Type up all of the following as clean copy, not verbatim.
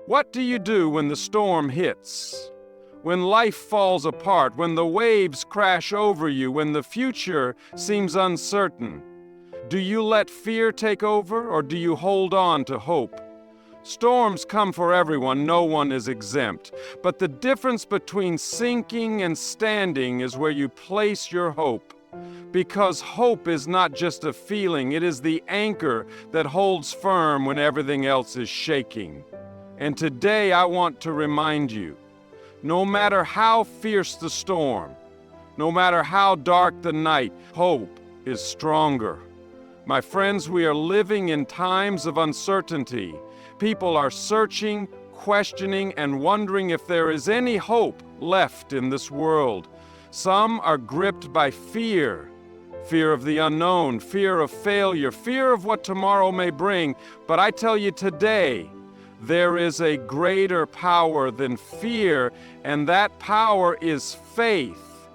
What do you do when the storm hits? When life falls apart, when the waves crash over you, when the future seems uncertain? Do you let fear take over, or do you hold on to hope? Storms come for everyone, no one is exempt. But the difference between sinking and standing is where you place your hope. Because hope is not just a feeling, it is the anchor that holds firm when everything else is shaking. And today I want to remind you, no matter how fierce the storm, no matter how dark the night, hope is stronger. My friends, we are living in times of uncertainty. People are searching, questioning, and wondering if there is any hope left in this world. Some are gripped by fear. Fear of the unknown, fear of failure, fear of what tomorrow may bring. But I tell you today, there is a greater power than fear, and that power is faith.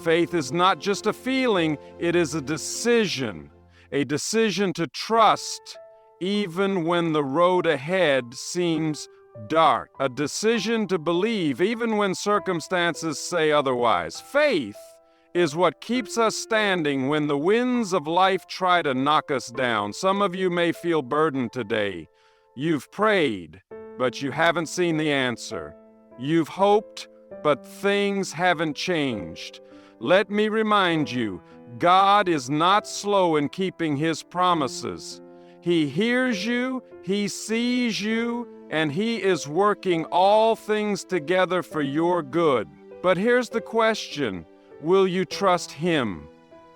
Faith is not just a feeling, it is a decision to trust even when the road ahead seems dark, a decision to believe even when circumstances say otherwise. Faith is what keeps us standing when the winds of life try to knock us down. Some of you may feel burdened today. You've prayed, but you haven't seen the answer. You've hoped, but things haven't changed. Let me remind you, God is not slow in keeping His promises. He hears you, He sees you, and He is working all things together for your good. But here's the question, will you trust Him?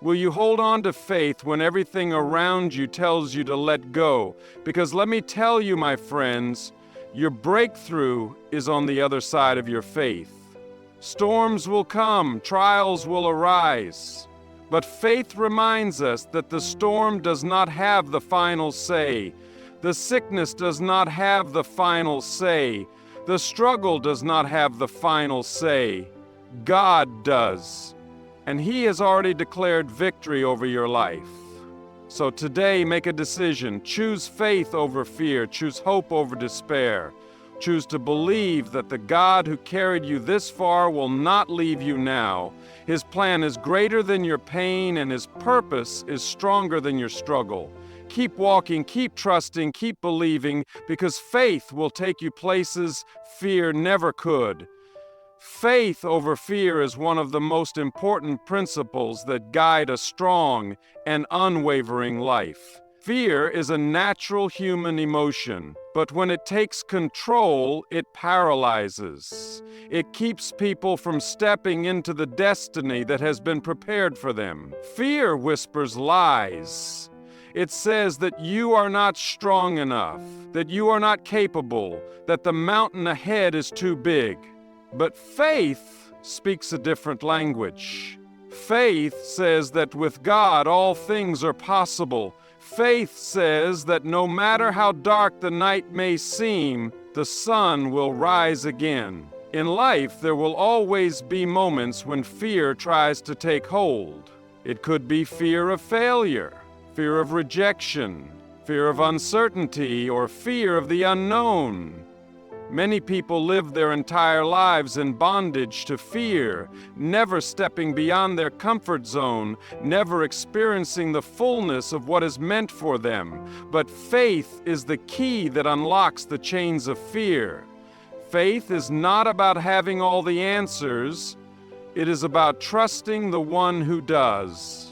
Will you hold on to faith when everything around you tells you to let go? Because let me tell you, my friends, your breakthrough is on the other side of your faith. Storms will come, trials will arise. But faith reminds us that the storm does not have the final say. The sickness does not have the final say. The struggle does not have the final say. God does. And He has already declared victory over your life. So today, make a decision. Choose faith over fear. Choose hope over despair. Choose to believe that the God who carried you this far will not leave you now. His plan is greater than your pain, and His purpose is stronger than your struggle. Keep walking, keep trusting, keep believing, because faith will take you places fear never could. Faith over fear is one of the most important principles that guide a strong and unwavering life. Fear is a natural human emotion, but when it takes control, it paralyzes. It keeps people from stepping into the destiny that has been prepared for them. Fear whispers lies. It says that you are not strong enough, that you are not capable, that the mountain ahead is too big. But faith speaks a different language. Faith says that with God all things are possible. Faith says that no matter how dark the night may seem, the sun will rise again. In life, there will always be moments when fear tries to take hold. It could be fear of failure, fear of rejection, fear of uncertainty, or fear of the unknown. Many people live their entire lives in bondage to fear, never stepping beyond their comfort zone, never experiencing the fullness of what is meant for them. But faith is the key that unlocks the chains of fear. Faith is not about having all the answers. It is about trusting the one who does.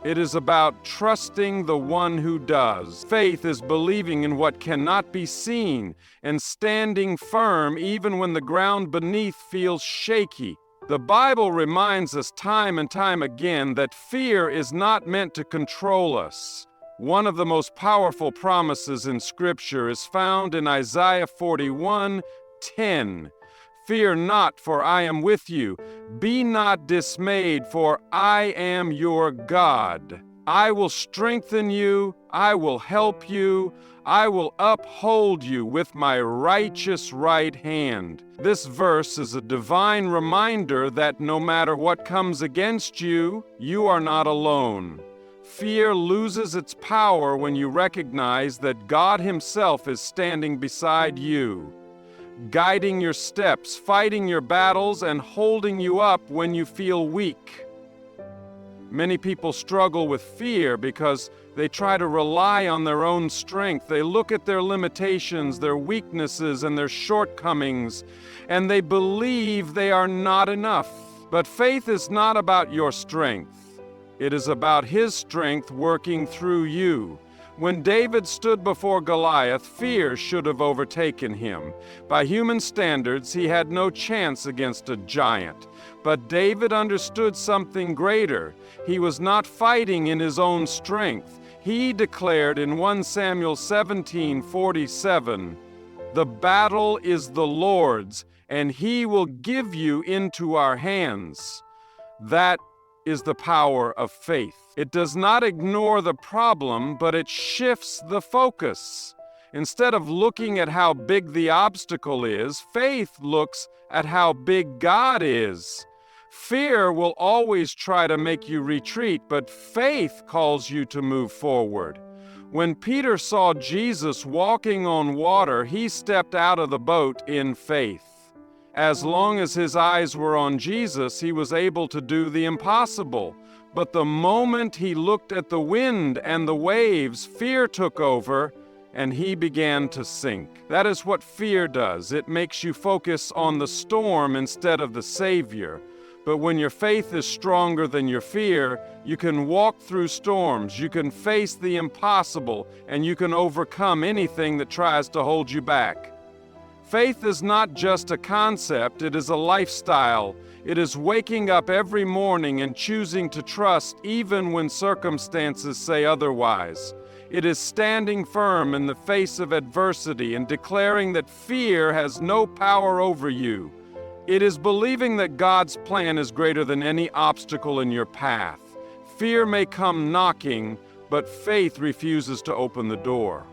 It is about trusting the one who does. Faith is believing in what cannot be seen and standing firm even when the ground beneath feels shaky. The Bible reminds us time and time again that fear is not meant to control us. One of the most powerful promises in Scripture is found in Isaiah 41:10. Fear not, for I am with you. Be not dismayed, for I am your God. I will strengthen you. I will help you. I will uphold you with my righteous right hand. This verse is a divine reminder that no matter what comes against you, you are not alone. Fear loses its power when you recognize that God Himself is standing beside you, guiding your steps, fighting your battles, and holding you up when you feel weak. Many people struggle with fear because they try to rely on their own strength. They look at their limitations, their weaknesses, and their shortcomings, and they believe they are not enough. But faith is not about your strength. It is about His strength working through you. When David stood before Goliath, fear should have overtaken him. By human standards, he had no chance against a giant. But David understood something greater. He was not fighting in his own strength. He declared in 1 Samuel 17:47, "The battle is the Lord's, and He will give you into our hands." That is the power of faith. It does not ignore the problem, but it shifts the focus. Instead of looking at how big the obstacle is, faith looks at how big God is. Fear will always try to make you retreat, but faith calls you to move forward. When Peter saw Jesus walking on water, he stepped out of the boat in faith. As long as his eyes were on Jesus, he was able to do the impossible. But the moment he looked at the wind and the waves, fear took over, and he began to sink. That is what fear does. It makes you focus on the storm instead of the Savior. But when your faith is stronger than your fear, you can walk through storms, you can face the impossible, and you can overcome anything that tries to hold you back. Faith is not just a concept, it is a lifestyle. It is waking up every morning and choosing to trust even when circumstances say otherwise. It is standing firm in the face of adversity and declaring that fear has no power over you. It is believing that God's plan is greater than any obstacle in your path. Fear may come knocking, but faith refuses to open the door.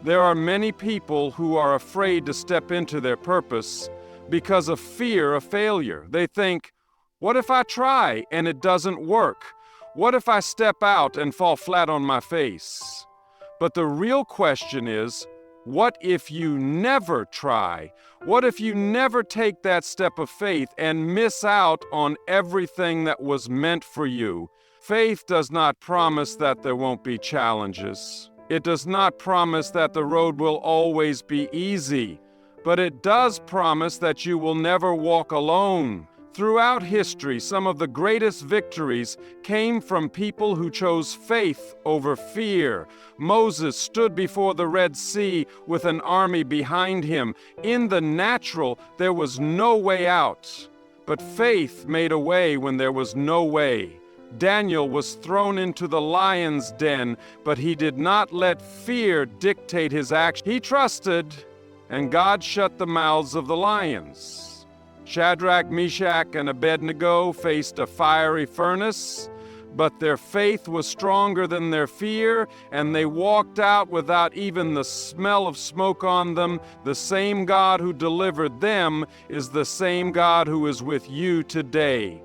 There are many people who are afraid to step into their purpose because of fear of failure. They think, what if I try and it doesn't work? What if I step out and fall flat on my face? But the real question is, what if you never try? What if you never take that step of faith and miss out on everything that was meant for you? Faith does not promise that there won't be challenges. It does not promise that the road will always be easy, but it does promise that you will never walk alone. Throughout history, some of the greatest victories came from people who chose faith over fear. Moses stood before the Red Sea with an army behind him. In the natural, there was no way out, but faith made a way when there was no way. Daniel was thrown into the lion's den, but he did not let fear dictate his action. He trusted, and God shut the mouths of the lions. Shadrach, Meshach, and Abednego faced a fiery furnace, but their faith was stronger than their fear, and they walked out without even the smell of smoke on them. The same God who delivered them is the same God who is with you today.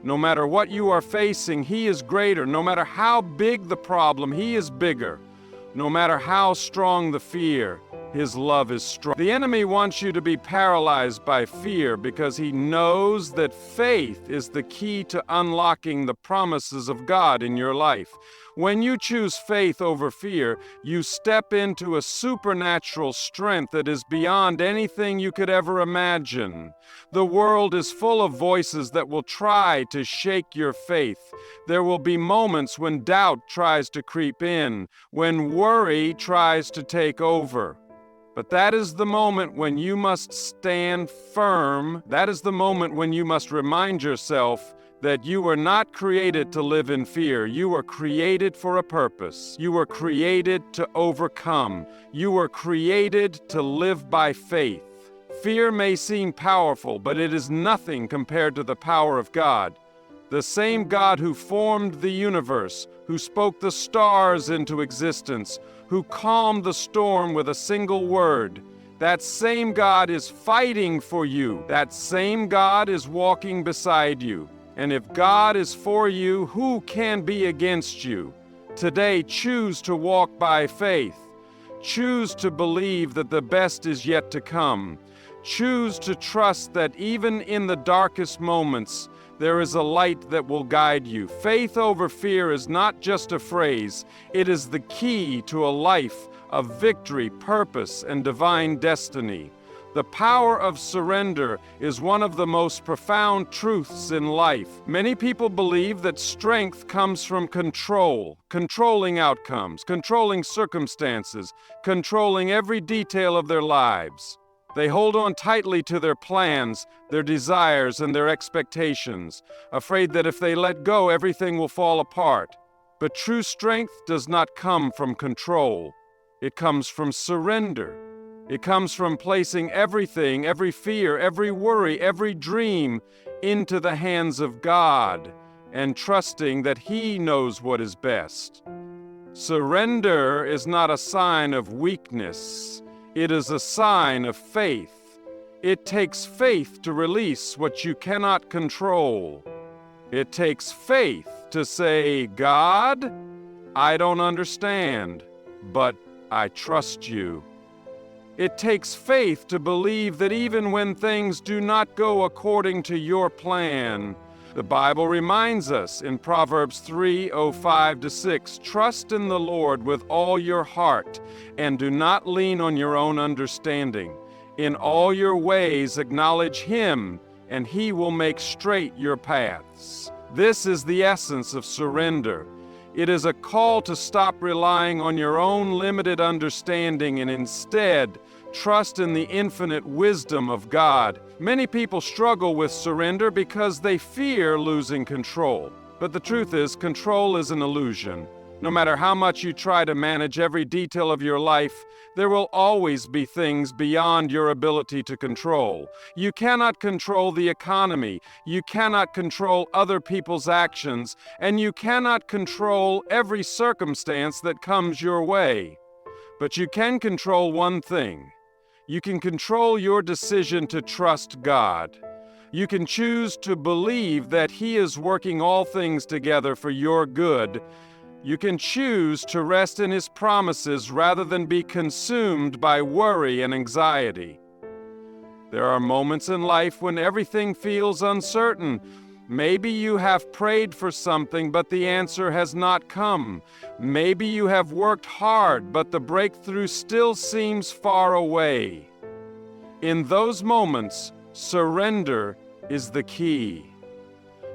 No matter what you are facing, He is greater. No matter how big the problem, He is bigger. No matter how strong the fear, His love is strong. The enemy wants you to be paralyzed by fear because he knows that faith is the key to unlocking the promises of God in your life. When you choose faith over fear, you step into a supernatural strength that is beyond anything you could ever imagine. The world is full of voices that will try to shake your faith. There will be moments when doubt tries to creep in, when worry tries to take over. But that is the moment when you must stand firm. That is the moment when you must remind yourself that you were not created to live in fear. You were created for a purpose. You were created to overcome. You were created to live by faith. Fear may seem powerful, but it is nothing compared to the power of God. The same God who formed the universe, who spoke the stars into existence, who calmed the storm with a single word. That same God is fighting for you. That same God is walking beside you. And if God is for you, who can be against you? Today, choose to walk by faith. Choose to believe that the best is yet to come. Choose to trust that even in the darkest moments, there is a light that will guide you. Faith over fear is not just a phrase. It is the key to a life of victory, purpose, and divine destiny. The power of surrender is one of the most profound truths in life. Many people believe that strength comes from control, controlling outcomes, controlling circumstances, controlling every detail of their lives. They hold on tightly to their plans, their desires, and their expectations, afraid that if they let go, everything will fall apart. But true strength does not come from control. It comes from surrender. It comes from placing everything, every fear, every worry, every dream into the hands of God and trusting that He knows what is best. Surrender is not a sign of weakness. It is a sign of faith. It takes faith to release what you cannot control. It takes faith to say, God, I don't understand, but I trust you. It takes faith to believe that even when things do not go according to your plan, the Bible reminds us in Proverbs 3:5-6, trust in the Lord with all your heart and do not lean on your own understanding. In all your ways acknowledge Him, and He will make straight your paths. This is the essence of surrender. It is a call to stop relying on your own limited understanding and instead trust in the infinite wisdom of God. Many people struggle with surrender because they fear losing control. But the truth is, control is an illusion. No matter how much you try to manage every detail of your life, there will always be things beyond your ability to control. You cannot control the economy, you cannot control other people's actions, and you cannot control every circumstance that comes your way. But you can control one thing. You can control your decision to trust God. You can choose to believe that He is working all things together for your good. You can choose to rest in His promises rather than be consumed by worry and anxiety. There are moments in life when everything feels uncertain. Maybe you have prayed for something, but the answer has not come. Maybe you have worked hard, but the breakthrough still seems far away. In those moments, surrender is the key.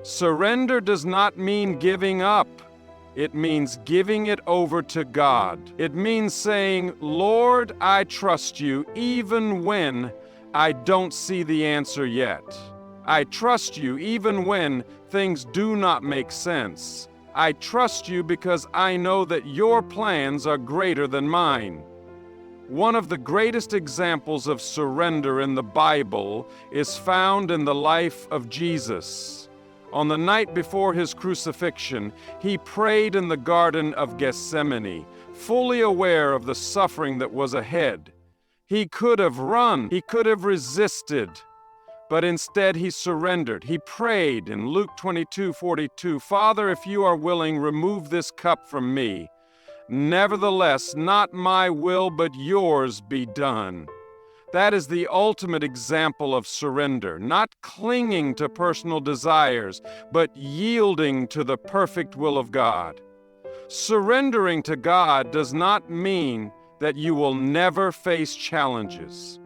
Surrender does not mean giving up. It means giving it over to God. It means saying, Lord, I trust you even when I don't see the answer yet. I trust you even when things do not make sense. I trust you because I know that your plans are greater than mine. One of the greatest examples of surrender in the Bible is found in the life of Jesus. On the night before His crucifixion, He prayed in the Garden of Gethsemane, fully aware of the suffering that was ahead. He could have run, He could have resisted, but instead He surrendered. He prayed in Luke 22:42, Father, if you are willing, remove this cup from me. Nevertheless, not my will, but yours be done. That is the ultimate example of surrender, not clinging to personal desires, but yielding to the perfect will of God. Surrendering to God does not mean that you will never face challenges.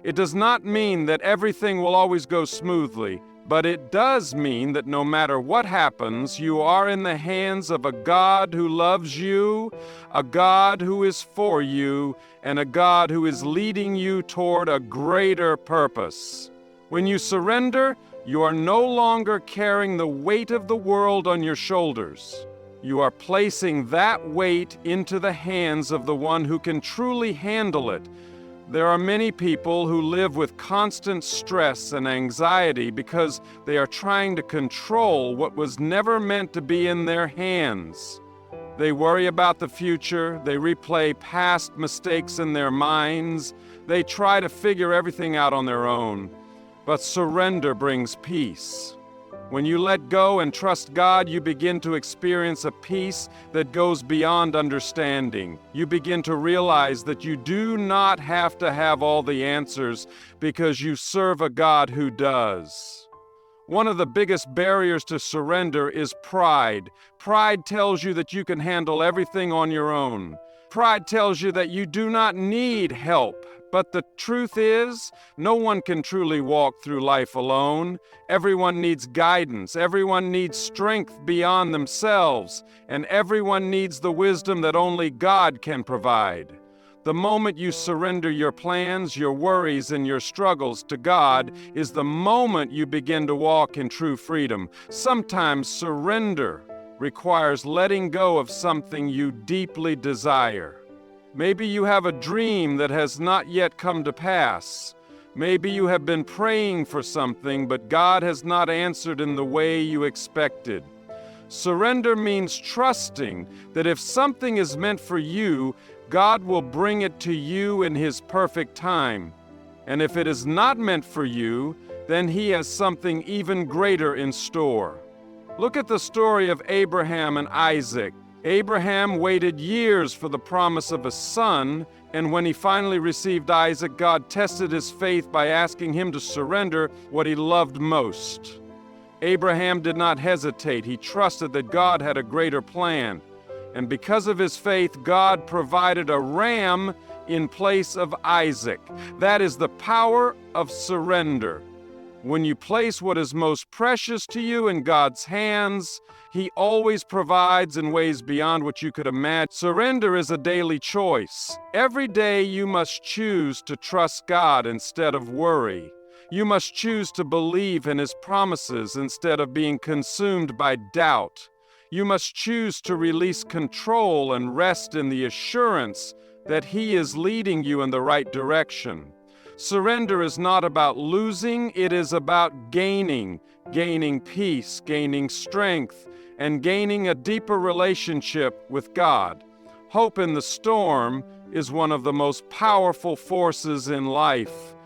It does not mean that everything will always go smoothly, but it does mean that no matter what happens, you are in the hands of a God who loves you, a God who is for you, and a God who is leading you toward a greater purpose. When you surrender, you are no longer carrying the weight of the world on your shoulders. You are placing that weight into the hands of the one who can truly handle it. There are many people who live with constant stress and anxiety because they are trying to control what was never meant to be in their hands. They worry about the future, they replay past mistakes in their minds, they try to figure everything out on their own. But surrender brings peace. When you let go and trust God, you begin to experience a peace that goes beyond understanding. You begin to realize that you do not have to have all the answers because you serve a God who does. One of the biggest barriers to surrender is pride. Pride tells you that you can handle everything on your own. Pride tells you that you do not need help. But the truth is, no one can truly walk through life alone. Everyone needs guidance. Everyone needs strength beyond themselves. And everyone needs the wisdom that only God can provide. The moment you surrender your plans, your worries, and your struggles to God is the moment you begin to walk in true freedom. Sometimes surrender requires letting go of something you deeply desire. Maybe you have a dream that has not yet come to pass. Maybe you have been praying for something, but God has not answered in the way you expected. Surrender means trusting that if something is meant for you, God will bring it to you in His perfect time. And if it is not meant for you, then He has something even greater in store. Look at the story of Abraham and Isaac. Abraham waited years for the promise of a son, and when he finally received Isaac, God tested his faith by asking him to surrender what he loved most. Abraham did not hesitate. He trusted that God had a greater plan. And because of his faith, God provided a ram in place of Isaac. That is the power of surrender. When you place what is most precious to you in God's hands, He always provides in ways beyond what you could imagine. Surrender is a daily choice. Every day you must choose to trust God instead of worry. You must choose to believe in His promises instead of being consumed by doubt. You must choose to release control and rest in the assurance that He is leading you in the right direction. Surrender is not about losing, it is about gaining peace, gaining strength, and gaining a deeper relationship with God. Hope in the storm is one of the most powerful forces in life.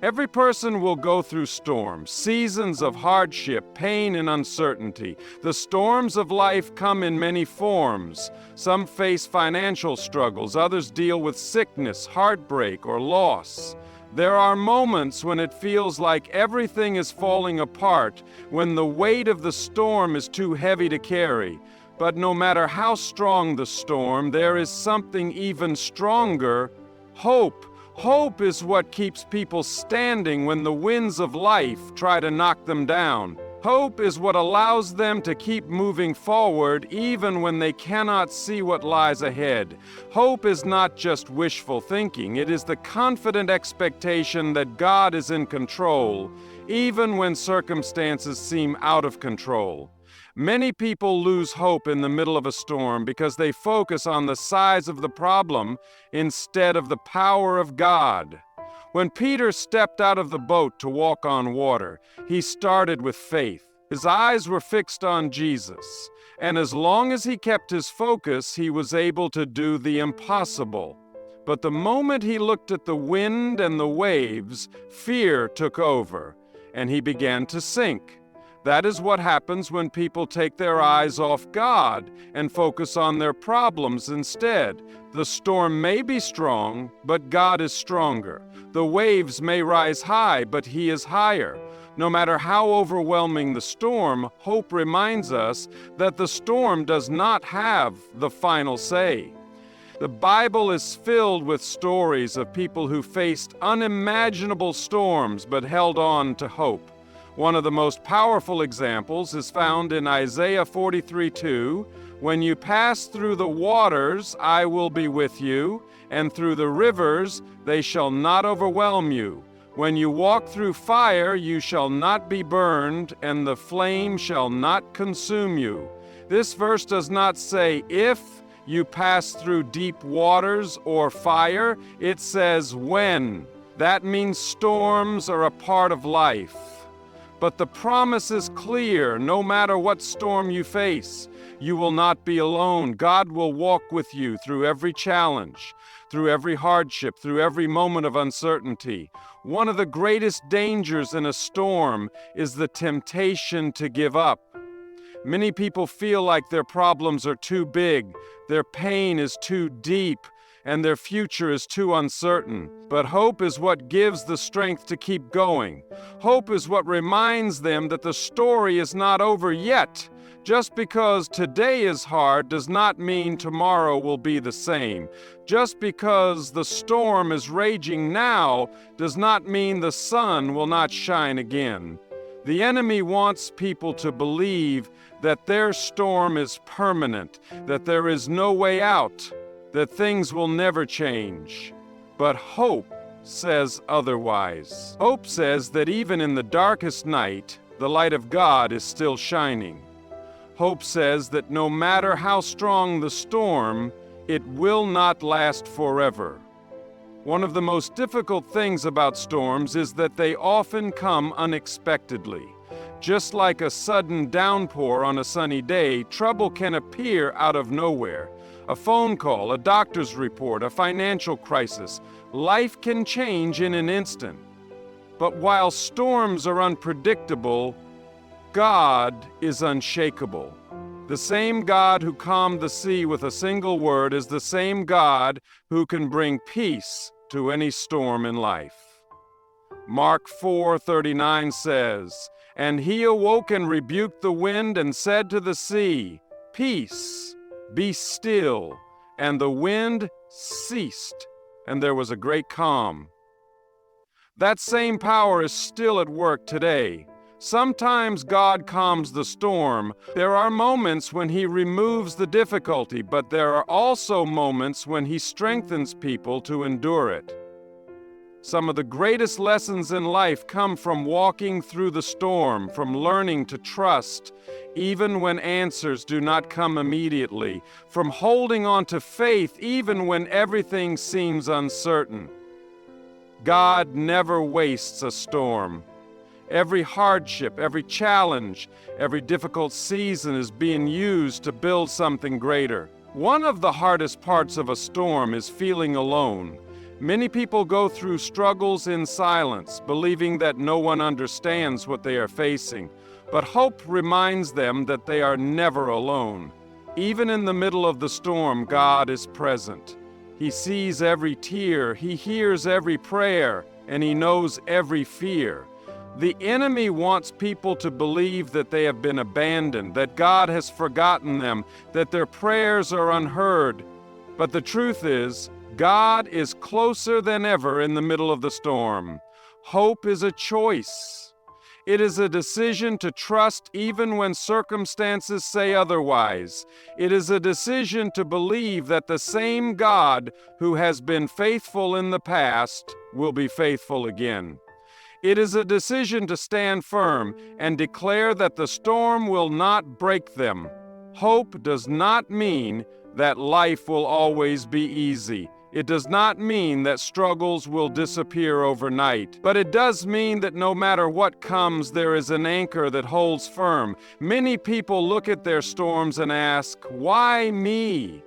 Every person will go through storms, seasons of hardship, pain, and uncertainty. The storms of life come in many forms. Some face financial struggles, others deal with sickness, heartbreak, or loss. There are moments when it feels like everything is falling apart, when the weight of the storm is too heavy to carry. But no matter how strong the storm, there is something even stronger: hope. Hope is what keeps people standing when the winds of life try to knock them down. Hope is what allows them to keep moving forward even when they cannot see what lies ahead. Hope is not just wishful thinking, it is the confident expectation that God is in control, even when circumstances seem out of control. Many people lose hope in the middle of a storm because they focus on the size of the problem instead of the power of God. When Peter stepped out of the boat to walk on water, he started with faith. His eyes were fixed on Jesus, and as long as he kept his focus, he was able to do the impossible. But the moment he looked at the wind and the waves, fear took over, and he began to sink. That is what happens when people take their eyes off God and focus on their problems instead. The storm may be strong, but God is stronger. The waves may rise high, but He is higher. No matter how overwhelming the storm, hope reminds us that the storm does not have the final say. The Bible is filled with stories of people who faced unimaginable storms but held on to hope. One of the most powerful examples is found in Isaiah 43:2. When you pass through the waters, I will be with you, and through the rivers, they shall not overwhelm you. When you walk through fire, you shall not be burned, and the flame shall not consume you. This verse does not say if you pass through deep waters or fire, it says when. That means storms are a part of life. But the promise is clear. No matter what storm you face, you will not be alone. God will walk with you through every challenge, through every hardship, through every moment of uncertainty. One of the greatest dangers in a storm is the temptation to give up. Many people feel like their problems are too big, their pain is too deep, and their future is too uncertain. But hope is what gives the strength to keep going. Hope is what reminds them that the story is not over yet. Just because today is hard does not mean tomorrow will be the same. Just because the storm is raging now does not mean the sun will not shine again. The enemy wants people to believe that their storm is permanent, that there is no way out, that things will never change. But hope says otherwise. Hope says that even in the darkest night, the light of God is still shining. Hope says that no matter how strong the storm, it will not last forever. One of the most difficult things about storms is that they often come unexpectedly. Just like a sudden downpour on a sunny day, trouble can appear out of nowhere. A phone call, a doctor's report, a financial crisis. Life can change in an instant. But while storms are unpredictable, God is unshakable. The same God who calmed the sea with a single word is the same God who can bring peace to any storm in life. Mark 4:39 says, "And he awoke and rebuked the wind and said to the sea, 'Peace, be still.' And the wind ceased, and there was a great calm." That same power is still at work today. Sometimes God calms the storm. There are moments when He removes the difficulty, but there are also moments when He strengthens people to endure it. Some of the greatest lessons in life come from walking through the storm, from learning to trust, even when answers do not come immediately, from holding on to faith even when everything seems uncertain. God never wastes a storm. Every hardship, every challenge, every difficult season is being used to build something greater. One of the hardest parts of a storm is feeling alone. Many people go through struggles in silence, believing that no one understands what they are facing. But hope reminds them that they are never alone. Even in the middle of the storm, God is present. He sees every tear, He hears every prayer, and He knows every fear. The enemy wants people to believe that they have been abandoned, that God has forgotten them, that their prayers are unheard. But the truth is, God is closer than ever in the middle of the storm. Hope is a choice. It is a decision to trust even when circumstances say otherwise. It is a decision to believe that the same God who has been faithful in the past will be faithful again. It is a decision to stand firm and declare that the storm will not break them. Hope does not mean that life will always be easy. It does not mean that struggles will disappear overnight. But it does mean that no matter what comes, there is an anchor that holds firm. Many people look at their storms and ask, "Why me?"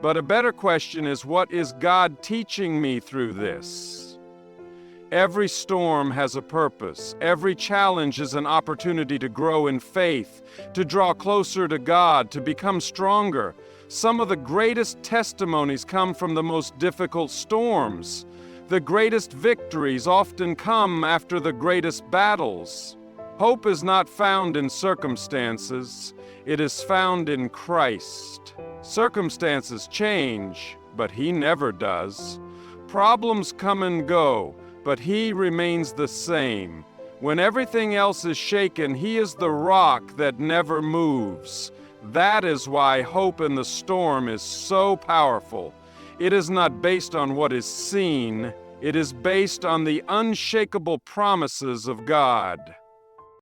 But a better question is, what is God teaching me through this? Every storm has a purpose. Every challenge is an opportunity to grow in faith, to draw closer to God, to become stronger. Some of the greatest testimonies come from the most difficult storms. The greatest victories often come after the greatest battles. Hope is not found in circumstances. It is found in Christ. Circumstances change, but He never does. Problems come and go, but He remains the same. When everything else is shaken, He is the rock that never moves. That is why hope in the storm is so powerful. It is not based on what is seen. It is based on the unshakable promises of God.